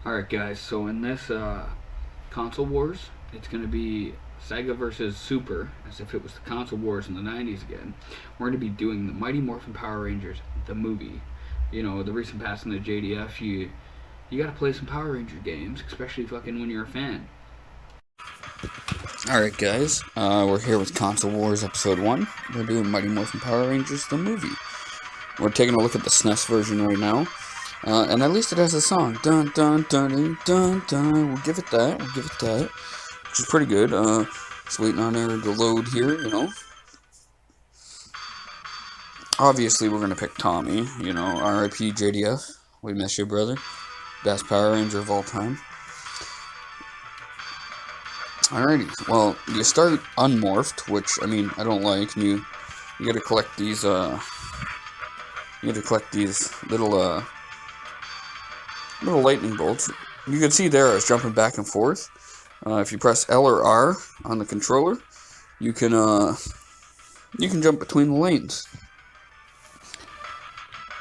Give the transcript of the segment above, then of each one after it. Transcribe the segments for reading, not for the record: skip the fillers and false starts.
Alright guys, so in this console wars, it's going to be Sega versus Super, as if it was the console wars in the 90s again. We're going to be doing the Mighty Morphin Power Rangers, the movie. You know, the recent passing of JDF, you got to play some Power Ranger games, especially fucking when you're a fan. Alright guys, we're here with Console Wars Episode 1. We're doing Mighty Morphin Power Rangers, the movie. We're taking a look at the SNES version right now. And at least it has a song. Dun dun dun dun dun. We'll give it that. Which is pretty good. Just waiting on her to load here, you know. Obviously, we're gonna pick Tommy. You know, R.I.P. JDF. We miss you, brother. Best Power Ranger of all time. Alrighty. Well, you start unmorphed, which I mean I don't like. And you gotta collect these. You gotta collect these little lightning bolts. You can see there I was jumping back and forth. If you press L or R on the controller, you can jump between the lanes.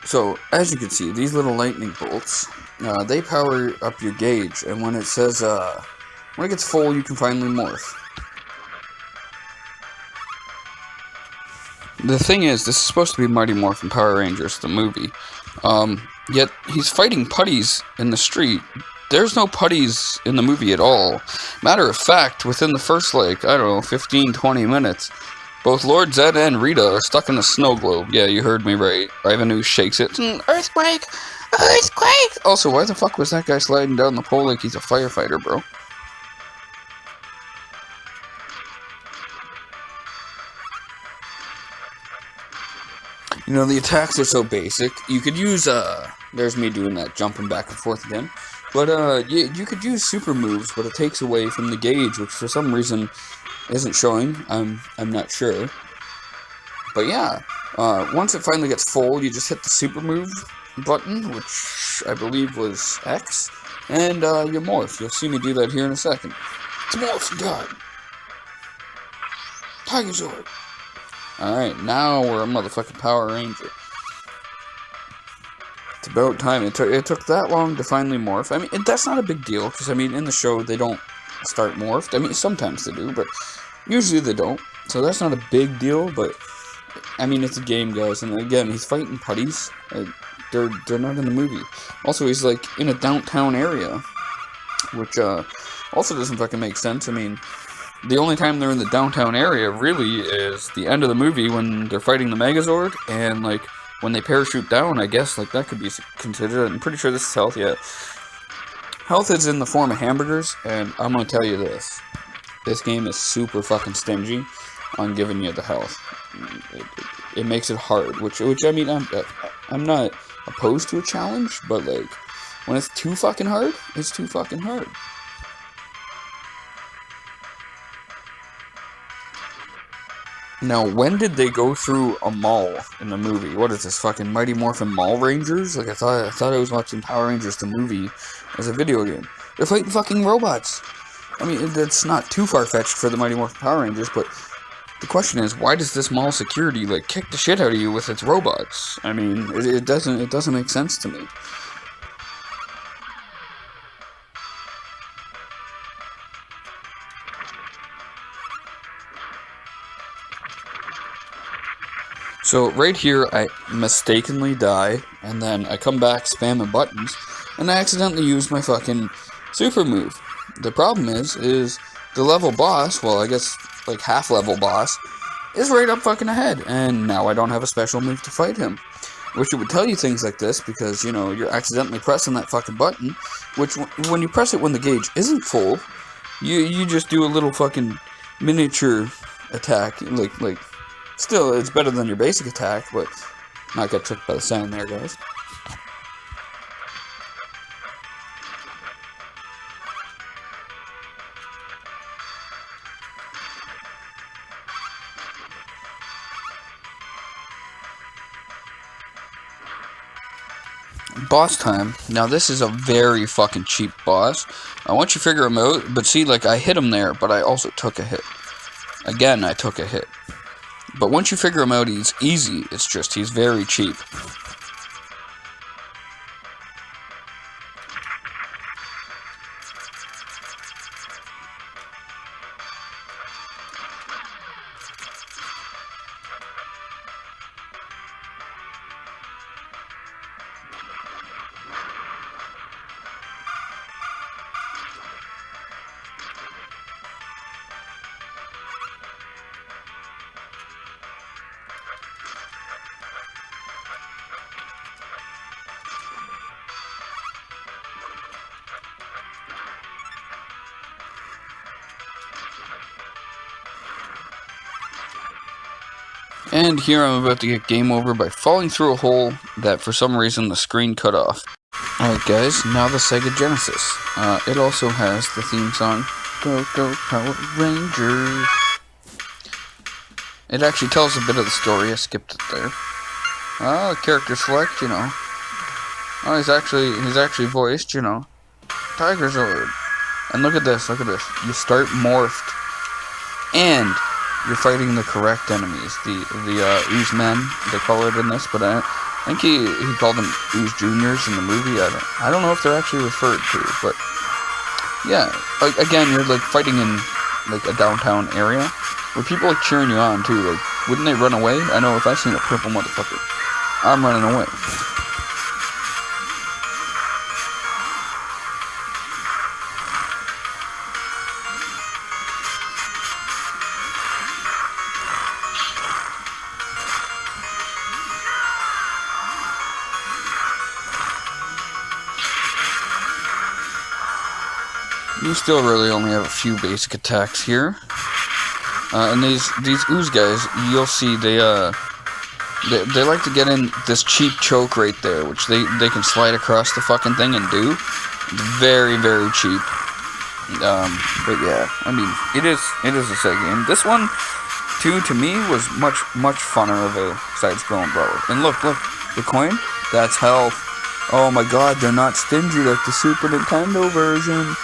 So as you can see, these little lightning bolts, they power up your gauge, and when it says when it gets full, you can finally morph. The thing is, this is supposed to be Mighty Morphin Power Rangers, the movie. Yet, he's fighting putties in the street. There's no putties in the movie at all. Matter of fact, within the first, like, I don't know, 15-20 minutes, both Lord Zed and Rita are stuck in a snow globe. Yeah, you heard me right. Ivan who shakes it. Earthquake! Earthquake! Also, why the fuck was that guy sliding down the pole like he's a firefighter, bro? You know, the attacks are so basic. You could use, there's me doing that, jumping back and forth again. But, you could use super moves, but it takes away from the gauge, which for some reason isn't showing. I'm not sure. But yeah, once it finally gets full, you just hit the super move button, which I believe was X, and, you morph. You'll see me do that here in a second. It's morph time! Tiger Sword! Alright, now we're a motherfucking Power Ranger. It's about time. It took that long to finally morph. I mean, that's not a big deal, because, I mean, in the show, they don't start morphed. I mean, sometimes they do, but usually they don't. So that's not a big deal, but, I mean, it's a game, guys. And again, he's fighting putties. They're not in the movie. Also, he's, like, in a downtown area, which, also doesn't fucking make sense. I mean, the only time they're in the downtown area, really, is the end of the movie when they're fighting the Megazord, and, like, when they parachute down, I guess, like, that could be considered. I'm pretty sure this is health, yeah. Health is in the form of hamburgers, and I'm gonna tell you this. This game is super fucking stingy on giving you the health. It makes it hard, which I mean, I'm not opposed to a challenge, but, like, when it's too fucking hard, it's too fucking hard. Now, when did they go through a mall in the movie? What is this, fucking Mighty Morphin Mall Rangers? Like, I thought I was watching Power Rangers the movie as a video game. They're fighting fucking robots. I mean, that's not too far-fetched for the Mighty Morphin Power Rangers, but the question is, why does this mall security, like, kick the shit out of you with its robots? I mean, it doesn't make sense to me. So right here, I mistakenly die, and then I come back spamming buttons, and I accidentally use my fucking super move. The problem is the level boss, well, I guess, like, half-level boss, is right up fucking ahead, and now I don't have a special move to fight him. Which it would tell you things like this, because, you know, you're accidentally pressing that fucking button, which, when you press it when the gauge isn't full, you just do a little fucking miniature attack, like, still, it's better than your basic attack, but not get tricked by the sound there, guys. Boss time. Now, this is a very fucking cheap boss. Once you figure him out, but see, like, I hit him there, but I also took a hit. Again, I took a hit. But once you figure him out, he's easy. It's just, he's very cheap. And here I'm about to get game over by falling through a hole that for some reason the screen cut off. Alright guys, now the Sega Genesis. It also has the theme song, Go Go Power Rangers. It actually tells a bit of the story, I skipped it there. Character select, you know. Oh, he's actually voiced, you know. Tiger Zord. And look at this, You start morphed. And you're fighting the correct enemies. The I.M.N, they call it in this, but I think he called them Ooze Juniors in the movie. I don't know if they're actually referred to, but yeah. Like, again, you're like fighting in like a downtown area where people are cheering you on too. Like, wouldn't they run away? I know if I seen a purple motherfucker, I'm running away. You still really only have a few basic attacks here. And these ooze guys, you'll see they like to get in this cheap choke right there, which they can slide across the fucking thing and do. It's very, very cheap. But yeah, I mean, it is a Sega game. This one, too, to me, was much funner of a side-scrolling brawler. And look, the coin, that's health. Oh my god, they're not stingy like the Super Nintendo version.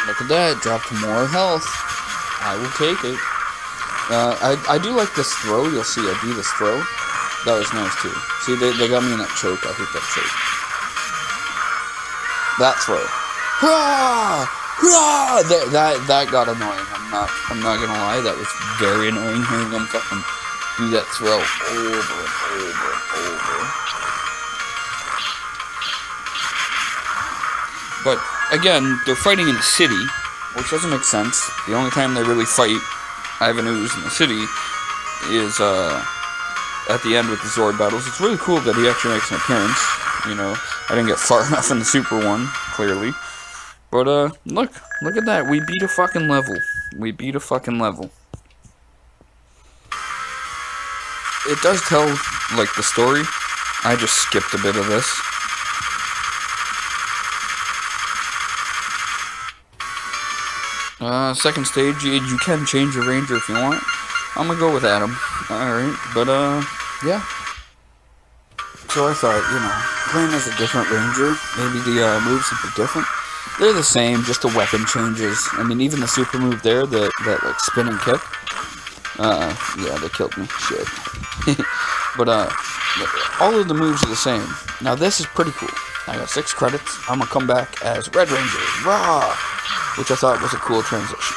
Look at that, dropped more health. I will take it. I do like this throw, you'll see I do this throw. That was nice too. See, they got me in that choke, I hate that choke. That throw. Hurrah! Hurrah! That got annoying, I'm not gonna lie, that was very annoying hearing them fucking do that throw over and over and over. But again, they're fighting in a city, which doesn't make sense. The only time they really fight I.M.N in the city is at the end with the Zord battles. It's really cool that he actually makes an appearance. You know, I didn't get far enough in the Super one, clearly. But look at that. We beat a fucking level. We beat a fucking level. It does tell like the story. I just skipped a bit of this. Second stage, you can change your ranger if you want. I'm gonna go with Adam. Alright, but, yeah. So I thought, you know, playing as a different ranger, maybe the, moves would be different. They're the same, just the weapon changes. I mean, even the super move there, that like, spin and kick. Yeah, they killed me. Shit. But, all of the moves are the same. Now, this is pretty cool. I got 6 credits. I'm gonna come back as Red Ranger. Rah! Which I thought was a cool transition.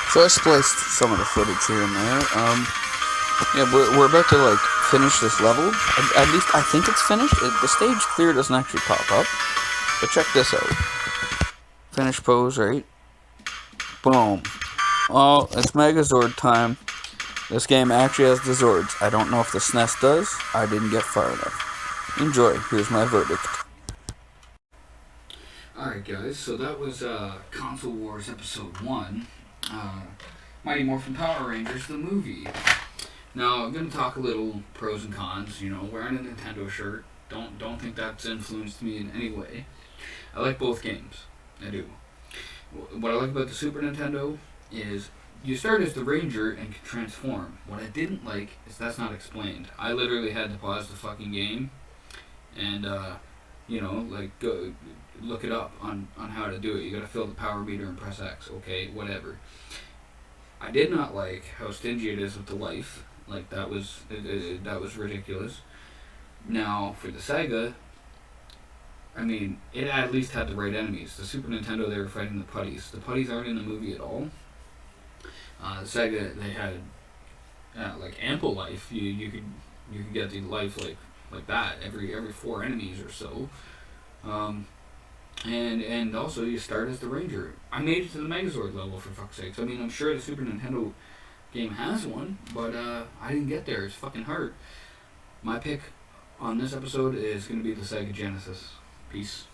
So I spliced some of the footage here and there. Yeah, we're about to like finish this level. At least I think it's finished. The stage clear doesn't actually pop up, but check this out. Finish pose, right? Boom. Oh, it's Megazord time. This game actually has the Zords. I don't know if the SNES does. I didn't get far enough. Enjoy. Here's my verdict. Alright guys, so that was Console Wars Episode 1. Mighty Morphin Power Rangers, the movie. Now, I'm going to talk a little pros and cons. You know, wearing a Nintendo shirt. Don't think that's influenced me in any way. I like both games. I do. What I like about the Super Nintendo is you start as the Ranger and can transform. What I didn't like is that's not explained. I literally had to pause the fucking game and, you know, like, go look it up on how to do it. You gotta fill the power meter and press X. Okay, whatever. I did not like how stingy it is with the life. Like, that was ridiculous. Now, for the Sega, I mean, it at least had the right enemies. The Super Nintendo, they were fighting the putties. The putties aren't in the movie at all. The Sega, they had like ample life. You could get the life like that every 4 enemies or so. And also you start as the Ranger. I made it to the Megazord level, for fuck's sakes. I mean, I'm sure the Super Nintendo game has one, but I didn't get there. It's fucking hard. My pick on this episode is going to be the Sega Genesis. Peace.